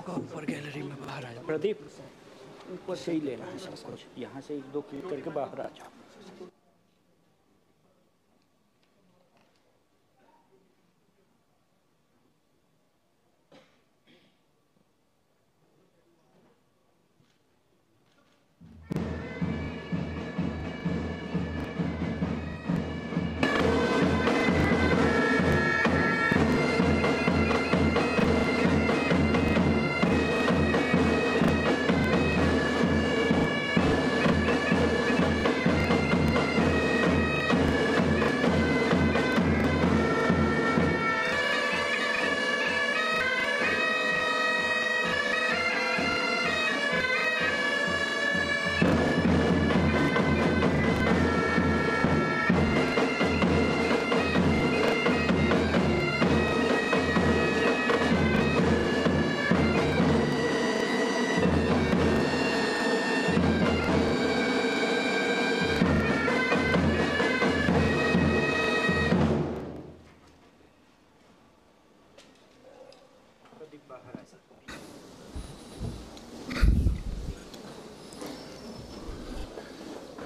आपका ऊपर गैलरी में बाहर आ जाओ। प्रदीप, ऊपर से ही लेना है सब कुछ, यहाँ से एक दो क्लिक करके बाहर आ जाओ।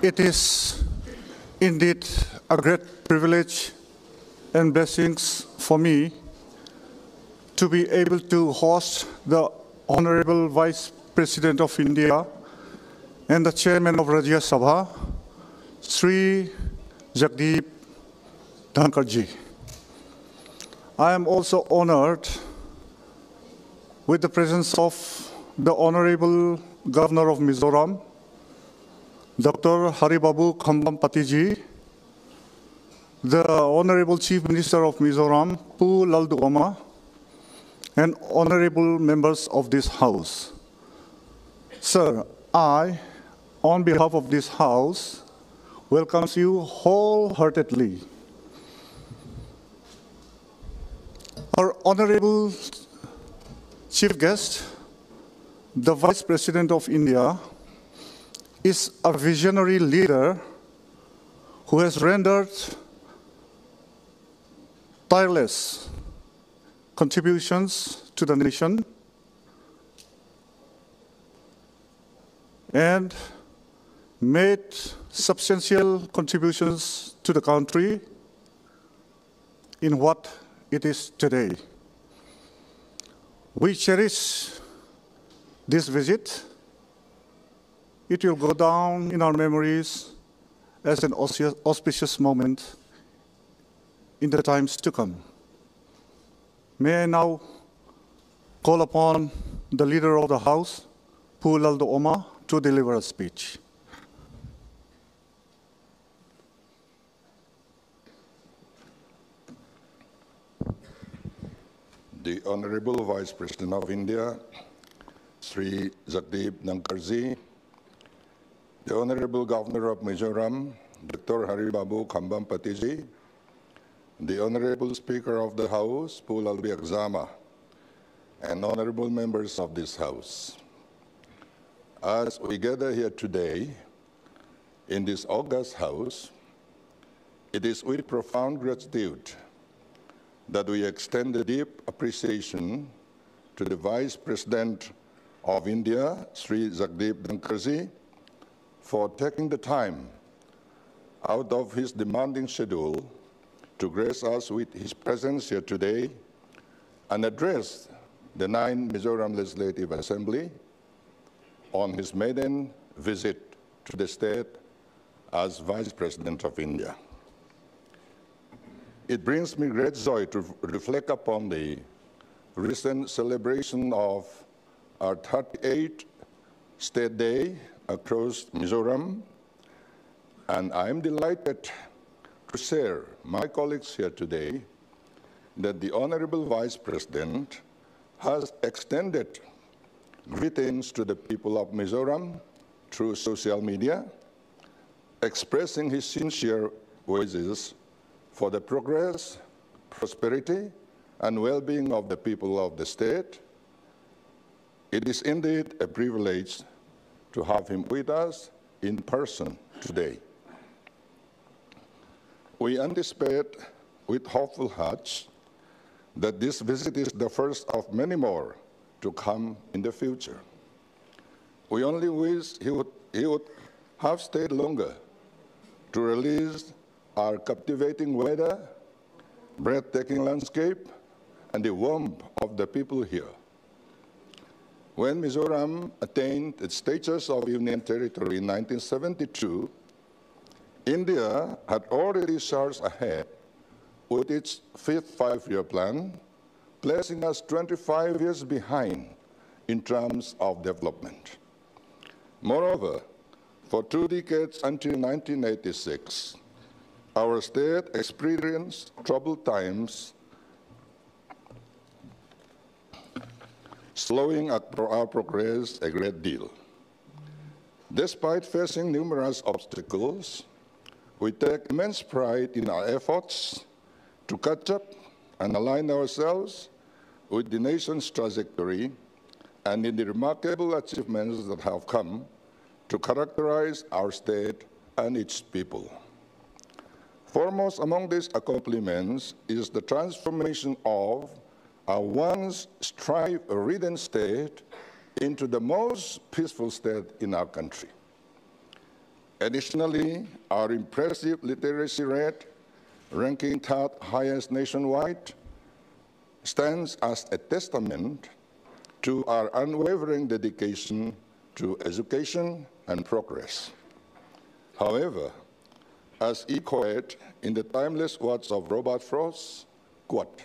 It is indeed a great privilege and blessings for me to be able to host the Honorable Vice President of India and the Chairman of Rajya Sabha, Sri Jagdeep Dhankarji. I am also honored with the presence of the Honorable Governor of Mizoram, Dr. Haribabu Khambampatiji, the Honorable Chief Minister of Mizoram, Pu Lalduoma, and honorable members of this House. Sir, I, on behalf of this House, welcomes you wholeheartedly. Our Honorable Chief Guest, the Vice President of India, is a visionary leader who has rendered tireless contributions to the nation and made substantial contributions to the country in what it is today. We cherish this visit. It will go down in our memories as an auspicious moment in the times to come. May I now call upon the leader of the House, Pu Lalduoma, to deliver a speech. The Honorable Vice President of India, Sri Jagdeep Dhankarji, the Honorable Governor of Mizoram, Dr. Haribabu Khambampatiji, the Honorable Speaker of the House, Pu Lalduoma, and honorable members of this House. As we gather here today in this august House, it is with profound gratitude that we extend a deep appreciation to the Vice President of India, Sri Jagdeep Dhankarji, for taking the time out of his demanding schedule to grace us with his presence here today and address the 9th Mizoram Legislative Assembly on his maiden visit to the state as Vice President of India. It brings me great joy to reflect upon the recent celebration of our 38th State Day across Mizoram, and I am delighted to share my colleagues here today that the Honorable Vice President has extended greetings to the people of Mizoram through social media, expressing his sincere wishes for the progress, prosperity, and well-being of the people of the state. It is indeed a privilege to have him with us in person today. We anticipate with hopeful hearts that this visit is the first of many more to come in the future. We only wish he would have stayed longer to release our captivating weather, breathtaking landscape, and the warmth of the people here. When Mizoram attained its status of Union Territory in 1972, India had already charged ahead with its fifth five-year plan, placing us 25 years behind in terms of development. Moreover, for 2 decades until 1986, our state experienced troubled times, slowing our progress a great deal. Despite facing numerous obstacles, we take immense pride in our efforts to catch up and align ourselves with the nation's trajectory and in the remarkable achievements that have come to characterize our state and its people. Foremost among these accomplishments is the transformation of our once strife-ridden state into the most peaceful state in our country. Additionally, our impressive literacy rate, ranking third highest nationwide, stands as a testament to our unwavering dedication to education and progress. However, as echoed in the timeless words of Robert Frost, quote,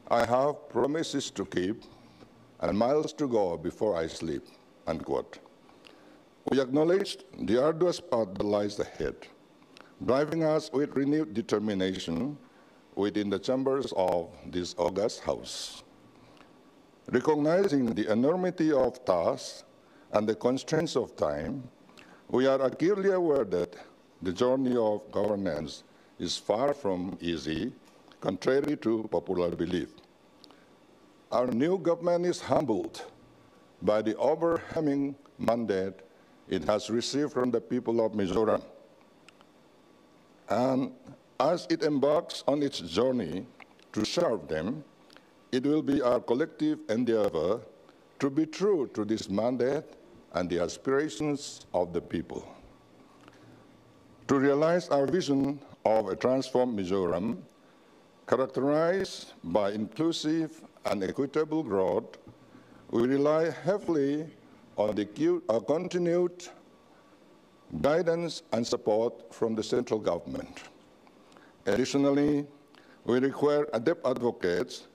"I have promises to keep and miles to go before I sleep," unquote. We acknowledge the arduous path that lies ahead, driving us with renewed determination within the chambers of this august House. Recognizing the enormity of tasks and the constraints of time, we are acutely aware that the journey of governance is far from easy, contrary to popular belief. Our new government is humbled by the overwhelming mandate it has received from the people of Mizoram. And as it embarks on its journey to serve them, it will be our collective endeavor to be true to this mandate and the aspirations of the people. To realize our vision of a transformed Mizoram, characterized by inclusive and equitable growth, we rely heavily on the continued guidance and support from the central government. Additionally, we require adept advocates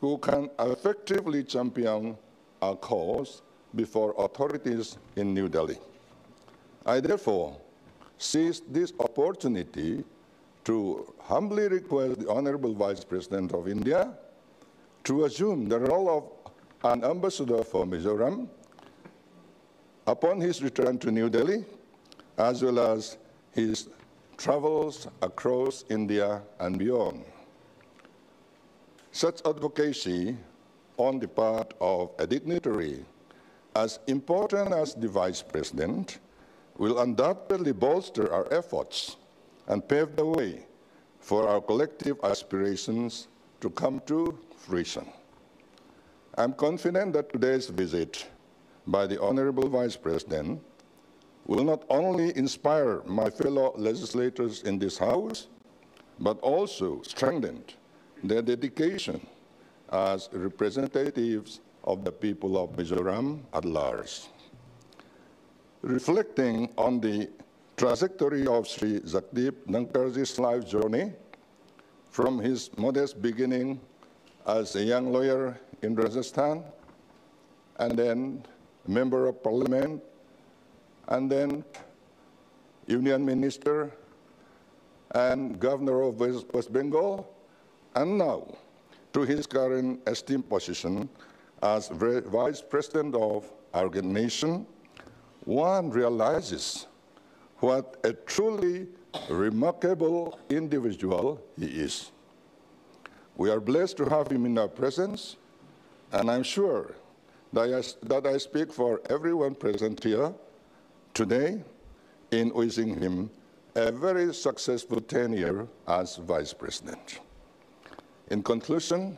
who can effectively champion our cause before authorities in New Delhi. I therefore seize this opportunity to humbly request the Honorable Vice President of India to assume the role of an ambassador for Mizoram upon his return to New Delhi, as well as his travels across India and beyond. Such advocacy on the part of a dignitary as important as the Vice President will undoubtedly bolster our efforts and pave the way for our collective aspirations to come to fruition. I'm confident that today's visit by the Honorable Vice President will not only inspire my fellow legislators in this House, but also strengthen their dedication as representatives of the people of Mizoram at large. Reflecting on the trajectory of Sri Jagdeep Dhankarji's life journey, from his modest beginning as a young lawyer in Rajasthan, and then Member of Parliament, and then Union Minister and Governor of West Bengal, and now to his current esteemed position as Vice President of our nation, one realizes what a truly remarkable individual he is. We are blessed to have him in our presence, and I'm sure that I speak for everyone present here today in wishing him a very successful tenure as Vice President. In conclusion,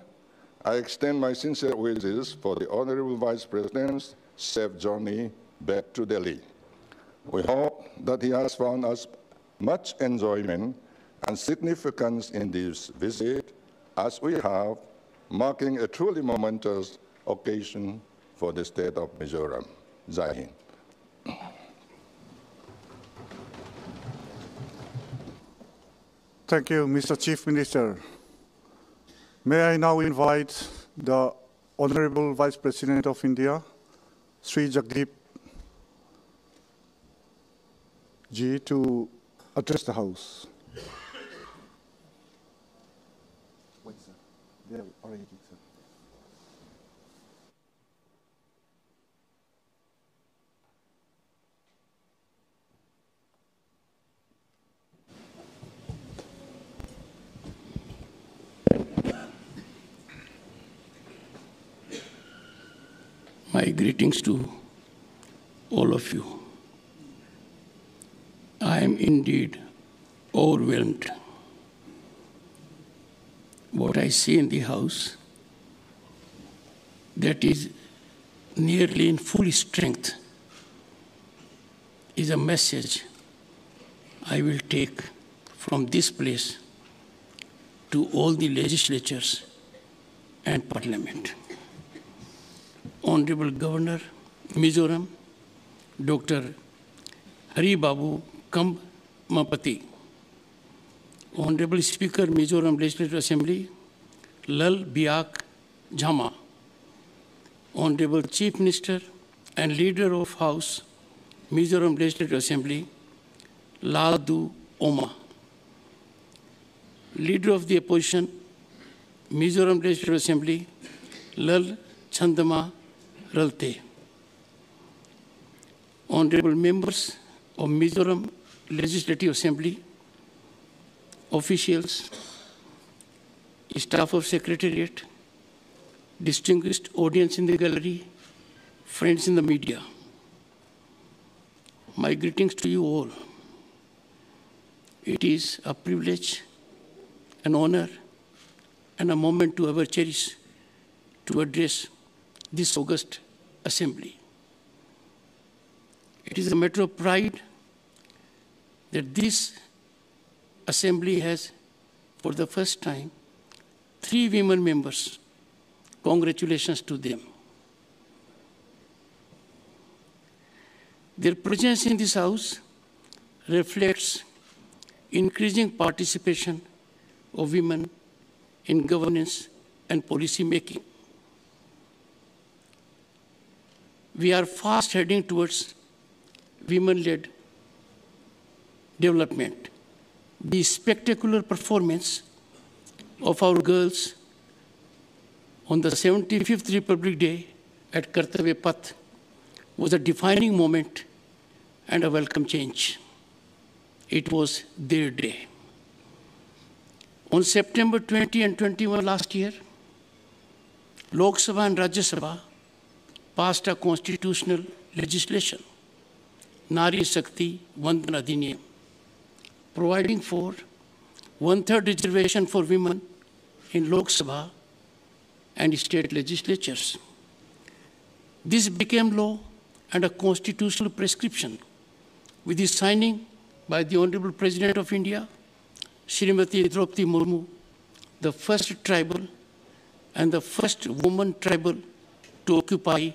I extend my sincere wishes for the Honorable Vice President's safe journey back to Delhi. We hope that he has found as much enjoyment and significance in this visit as we have, marking a truly momentous occasion for the state of Mizoram. Jai Hind. Thank you, Mr. Chief Minister. May I now invite the Honorable Vice President of India, Sri Jagdeep Ji, to address the House. Wait, sir. They are already, sir. My greetings to all of you. I am indeed overwhelmed. What I see in the House, that is nearly in full strength, is a message I will take from this place to all the legislatures and Parliament. Honorable Governor, Mizoram, Dr. Hari Babu Kambhampati, Honorable Speaker, Mizoram Legislative Assembly, Lal Biak Jama, Honorable Chief Minister and Leader of House, Mizoram Legislative Assembly, Laldu Oma, Leader of the Opposition, Mizoram Legislative Assembly, Lal Chandama Ralte, Honorable Members of Mizoram Legislative Assembly, officials, staff of Secretariat, distinguished audience in the gallery, friends in the media. My greetings to you all. It is a privilege, an honor, and a moment to ever cherish to address this august assembly. It is a matter of pride that this assembly has, for the first time, 3 women members. Congratulations to them. Their presence in this House reflects increasing participation of women in governance and policy making. We are fast heading towards women-led development. The spectacular performance of our girls on the 75th Republic Day at Kartavya Path was a defining moment and a welcome change. It was their day. On September 20 and 21 last year, Lok Sabha and Rajya Sabha passed a constitutional legislation, Nari Shakti Vandan Adhiniyam, providing for 1/3 reservation for women in Lok Sabha and state legislatures. This became law and a constitutional prescription with the signing by the Honorable President of India, Srimati Draupadi Murmu, the first tribal and the first woman tribal to occupy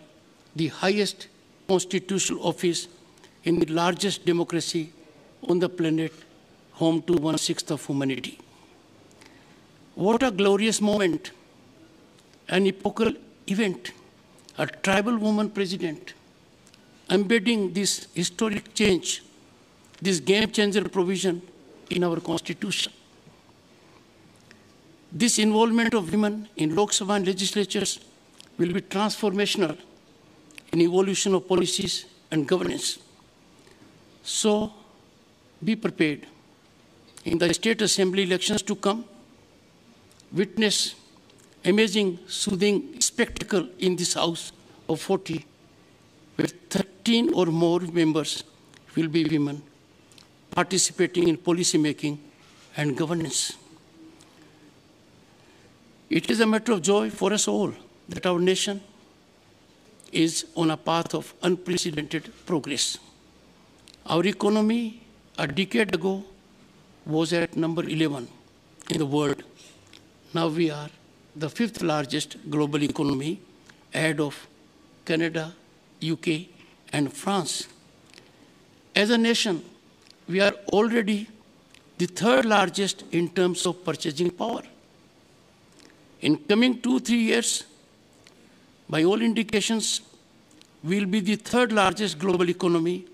the highest constitutional office in the largest democracy on the planet, home to 1/6 of humanity. What a glorious moment, an epochal event, a tribal woman president, embedding this historic change, this game-changer provision in our Constitution. This involvement of women in Lok Sabha and legislatures will be transformational in evolution of policies and governance. So, be prepared. In the state assembly elections to come, witness amazing, soothing spectacle in this House of 40, where 13 or more members will be women participating in policy making and governance. It is a matter of joy for us all that our nation is on a path of unprecedented progress. Our economy a decade ago was at number 11 in the world. Now we are the 5th largest global economy, ahead of Canada, UK, and France. As a nation, we are already the 3rd largest in terms of purchasing power. In coming 2-3 years, by all indications, we will be the 3rd largest global economy,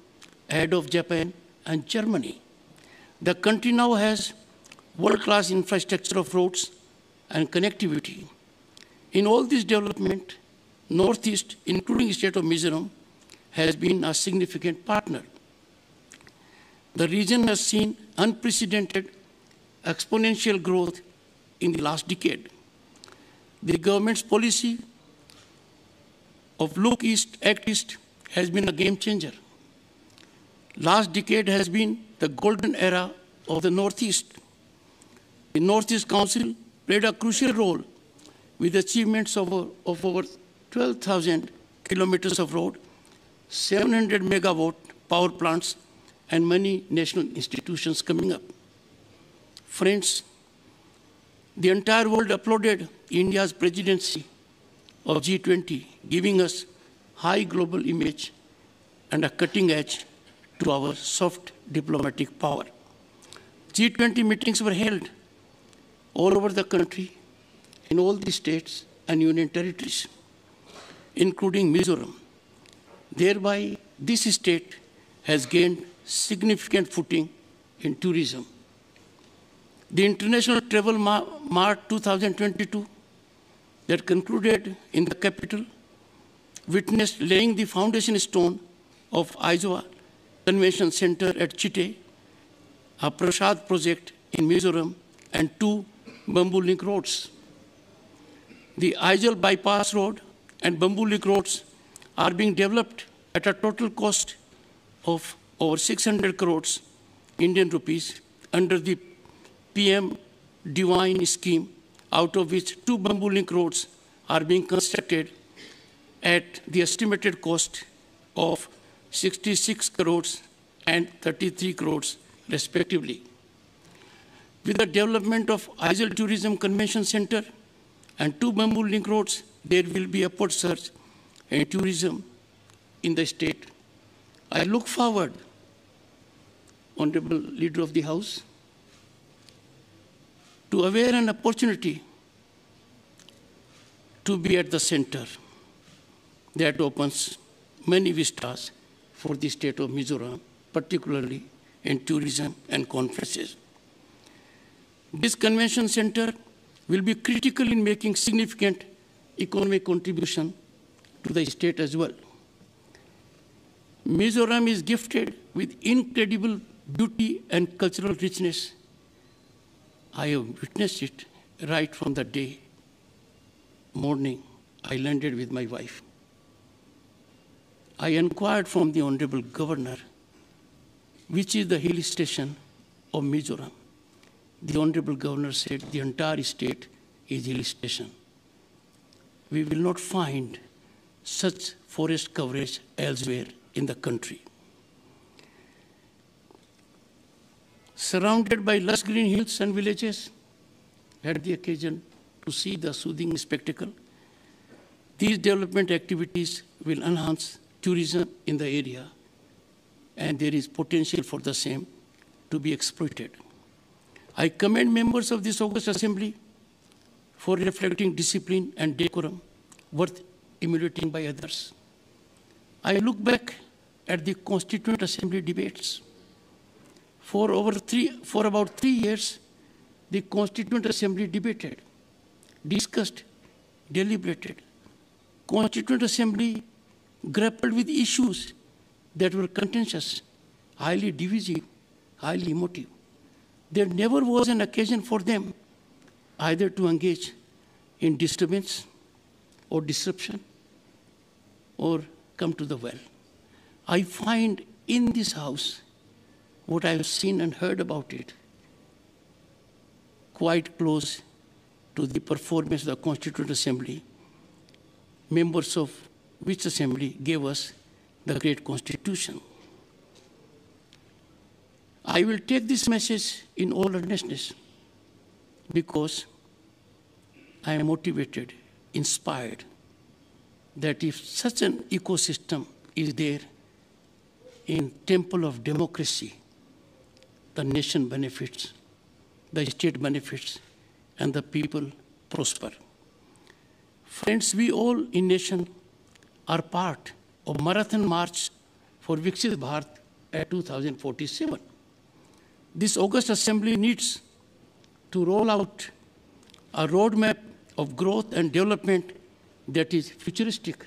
ahead of Japan and Germany. The country now has world-class infrastructure of roads and connectivity. In all this development, Northeast, including the state of Mizoram, has been a significant partner. The region has seen unprecedented exponential growth in the last decade. The government's policy of Look East, Act East has been a game changer. Last decade has been the golden era of the Northeast. The Northeast Council played a crucial role with achievements of over 12,000 kilometers of road, 700 megawatt power plants, and many national institutions coming up. Friends, the entire world applauded India's presidency of G20, giving us high global image and a cutting edge to our soft diplomatic power. G20 meetings were held all over the country, in all the states and union territories, including Mizoram. Thereby, this state has gained significant footing in tourism. The International Travel Mart 2022 that concluded in the capital witnessed laying the foundation stone of Aizawa Convention Center at Chite, a Prasad project in Mizoram, and 2 bamboo link roads. The Aizawl Bypass Road and bamboo link roads are being developed at a total cost of over 600 crores Indian rupees under the PM Divine scheme, out of which 2 bamboo link roads are being constructed at the estimated cost of 66 crores and 33 crores respectively. With the development of Aizawl Tourism Convention Center and 2 bamboo link roads, there will be upward surge in tourism in the state. I look forward, Honorable Leader of the House, to aware an opportunity to be at the center that opens many vistas for the state of Mizoram, particularly in tourism and conferences. This convention center will be critical in making significant economic contribution to the state as well. Mizoram is gifted with incredible beauty and cultural richness. I have witnessed it right from the day morning I landed with my wife. I inquired from the Honorable Governor, which is the hill station of Mizoram. The Honorable Governor said the entire state is hill station. We will not find such forest coverage elsewhere in the country. Surrounded by lush green hills and villages, had the occasion to see the soothing spectacle. These development activities will enhance tourism in the area, and there is potential for the same to be exploited. I commend members of this August Assembly for reflecting discipline and decorum worth emulating by others. I look back at the Constituent Assembly debates. For about 3 years, the Constituent Assembly debated, discussed, deliberated. Constituent Assembly grappled with issues that were contentious, highly divisive, highly emotive. There never was an occasion for them either to engage in disturbance or disruption or come to the well. I find in this house what I have seen and heard about it quite close to the performance of the Constituent Assembly, members of which assembly gave us the great Constitution. I will take this message in all earnestness because I am motivated, inspired, that if such an ecosystem is there in temple of democracy, the nation benefits, the state benefits, and the people prosper. Friends, we all in nation are part of Marathon March for Viksit Bharat at 2047. This August Assembly needs to roll out a roadmap of growth and development that is futuristic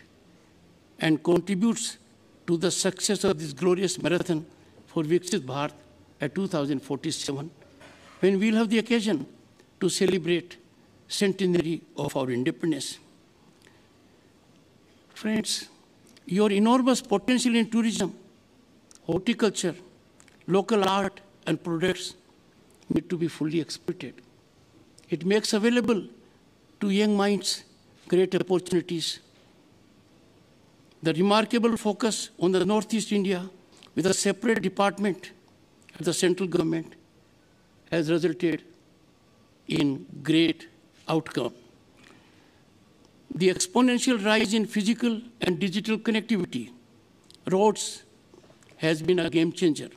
and contributes to the success of this glorious marathon for Viksit Bharat at 2047, when we'll have the occasion to celebrate centenary of our independence. Friends, your enormous potential in tourism, horticulture, local art, and products need to be fully exploited. It makes available to young minds great opportunities. The remarkable focus on the Northeast India with a separate department of the central government has resulted in great outcome. The exponential rise in physical and digital connectivity, roads, has been a game changer.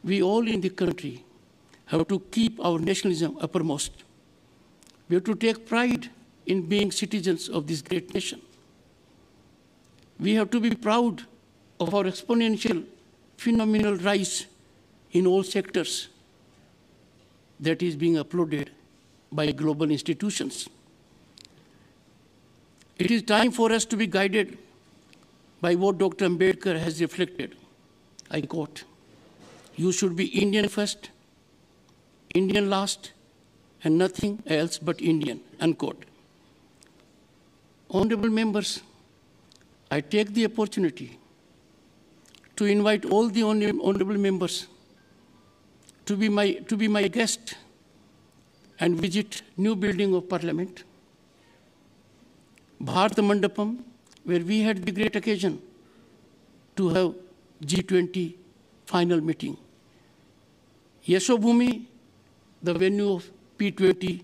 We all in the country have to keep our nationalism uppermost. We have to take pride in being citizens of this great nation. We have to be proud of our exponential, phenomenal rise in all sectors that is being uploaded by global institutions. It is time for us to be guided by what Dr. Ambedkar has reflected. I quote, "You should be Indian first, Indian last, and nothing else but Indian," unquote. Honorable members, I take the opportunity to invite all the honorable members to be my guest and visit new building of Parliament, Bharat Mandapam, where we had the great occasion to have G20 final meeting. Yashobhumi, the venue of P20,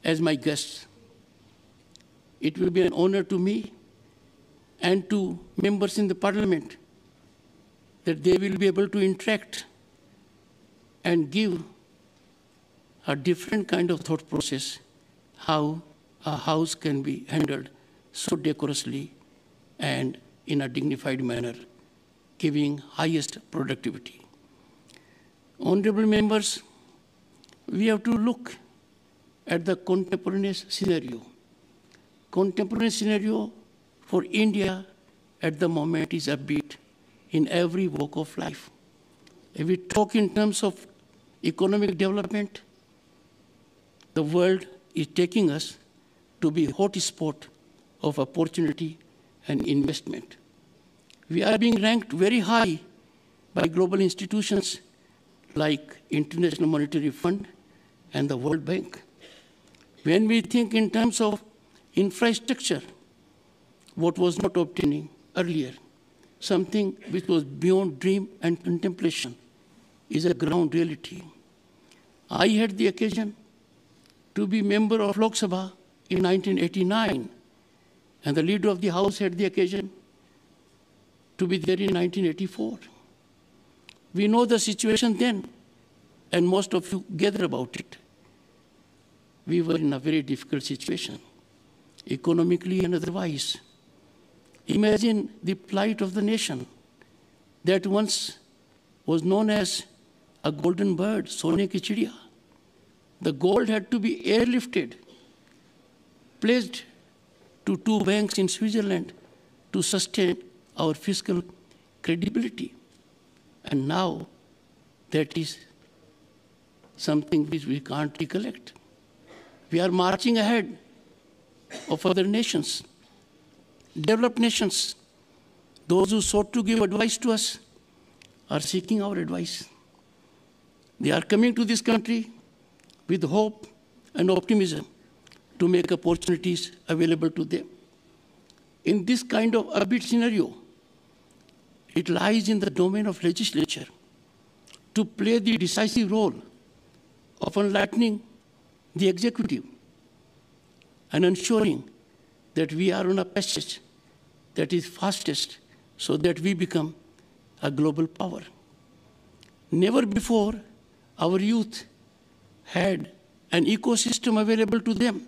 as my guests. It will be an honor to me and to members in the Parliament that they will be able to interact and give a different kind of thought process, how a house can be handled so decorously and in a dignified manner, giving highest productivity. Honorable members, we have to look at the contemporaneous scenario. Contemporary scenario for India at the moment is upbeat in every walk of life. If we talk in terms of economic development, the world is taking us to be hotspot of opportunity and investment. We are being ranked very high by global institutions like International Monetary Fund and the World Bank. When we think in terms of infrastructure, what was not obtaining earlier, something which was beyond dream and contemplation, is a ground reality. I had the occasion to be member of Lok Sabha in 1989, and the leader of the House had the occasion to be there in 1984. We know the situation then, and most of you gather about it. We were in a very difficult situation, economically and otherwise. Imagine the plight of the nation that once was known as a golden bird, Sone ki chidiya. The gold had to be airlifted, placed to 2 banks in Switzerland to sustain our fiscal credibility. And now that is something which we can't recollect. We are marching ahead of other nations, developed nations. Those who sought to give advice to us are seeking our advice. They are coming to this country with hope and optimism to make opportunities available to them. In this kind of upbeat scenario, it lies in the domain of legislature to play the decisive role of enlightening the executive and ensuring that we are on a passage that is fastest so that we become a global power. Never before our youth had an ecosystem available to them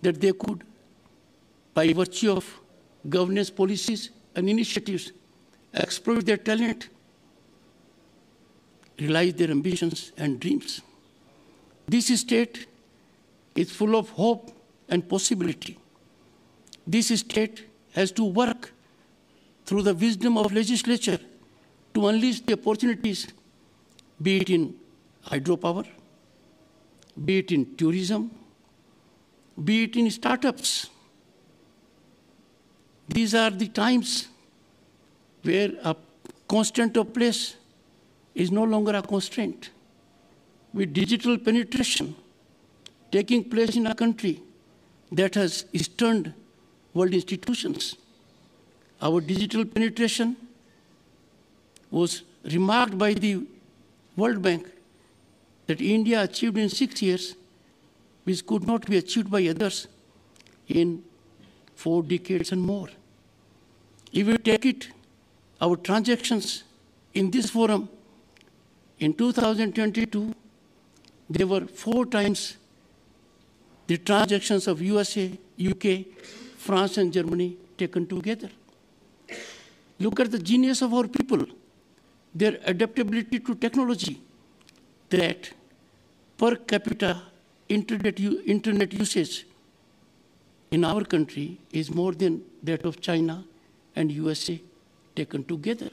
that they could, by virtue of governance policies and initiatives, exploit their talent, realize their ambitions and dreams. This state is full of hope and possibility. This state has to work through the wisdom of legislature to unleash the opportunities, be it in hydropower, be it in tourism, be it in startups. These are the times where a constant of place is no longer a constraint. With digital penetration taking place in a country that has stunned world institutions, our digital penetration was remarked by the World Bank that India achieved in 6 years, which could not be achieved by others in 4 decades and more. If we take it, our transactions in this forum in 2022, they were 4 times the transactions of USA, UK, France, and Germany taken together. Look at the genius of our people, their adaptability to technology, that per capita internet usage in our country is more than that of China and USA taken together.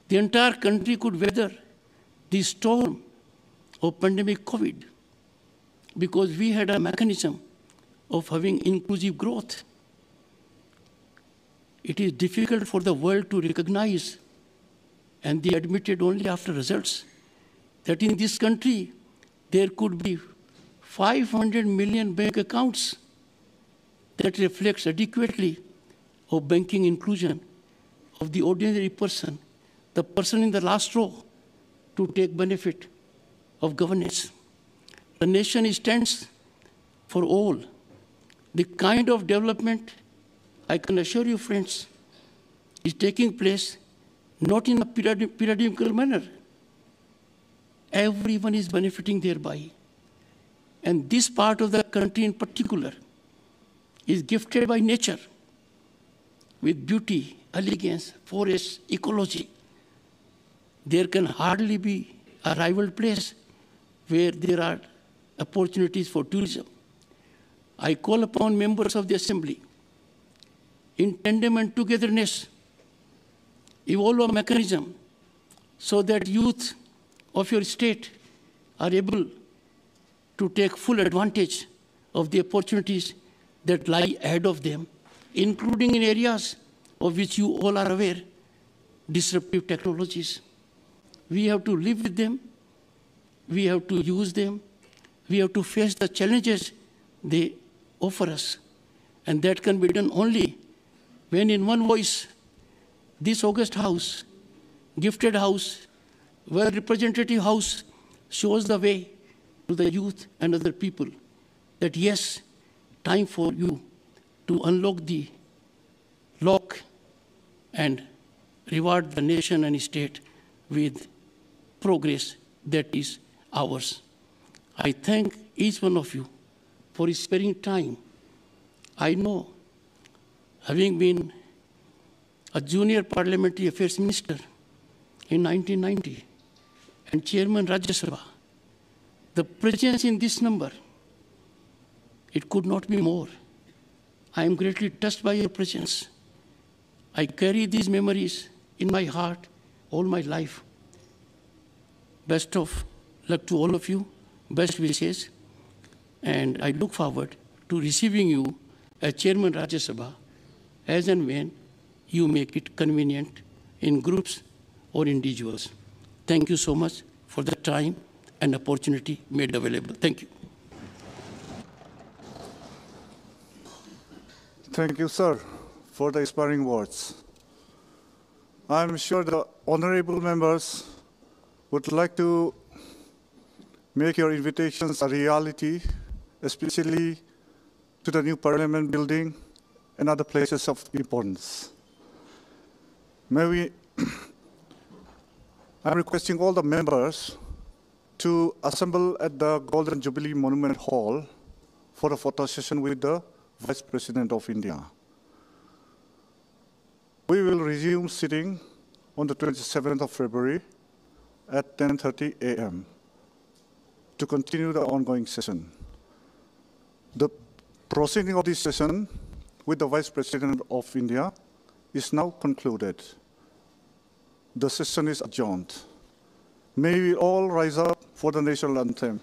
The entire country could weather the storm of pandemic COVID because we had a mechanism of having inclusive growth. It is difficult for the world to recognize, and they admitted only after results, that in this country there could be 500 million bank accounts that reflects adequately of banking inclusion of the ordinary person, the person in the last row, to take benefit of governance. The nation stands for all. The kind of development, I can assure you, friends, is taking place not in a periodical manner. Everyone is benefiting thereby. And this part of the country in particular is gifted by nature with beauty, elegance, forests, ecology. There can hardly be a rival place where there are opportunities for tourism. I call upon members of the Assembly, in tandem and togetherness, evolve a mechanism so that youth of your state are able to take full advantage of the opportunities that lie ahead of them, including in areas of which you all are aware, disruptive technologies. We have to live with them, we have to use them, we have to face the challenges they offer us. And that can be done only when in one voice, this august house, gifted house, well-representative house shows the way to the youth and other people that yes, time for you to unlock the lock and reward the nation and state with progress that is ours. I thank each one of you for sparing time. I know, having been a junior parliamentary affairs minister in 1990 and chairman Rajya Sabha, the presence in this number, it could not be more. I am greatly touched by your presence. I carry these memories in my heart all my life. Best of luck to all of you, best wishes, and I look forward to receiving you as Chairman Rajya Sabha as and when you make it convenient in groups or individuals. Thank you so much for the time and opportunity made available. Thank you. Thank you, sir, for the inspiring words. I'm sure the honorable members would like to make your invitations a reality, especially to the new Parliament building and other places of importance. I'm requesting all the members to assemble at the Golden Jubilee Monument Hall for a photo session with the Vice President of India. We will resume sitting on the 27th of February at 10:30 a.m. to continue the ongoing session. The proceeding of this session with the Vice President of India is now concluded. The session is adjourned. May we all rise up for the national anthem.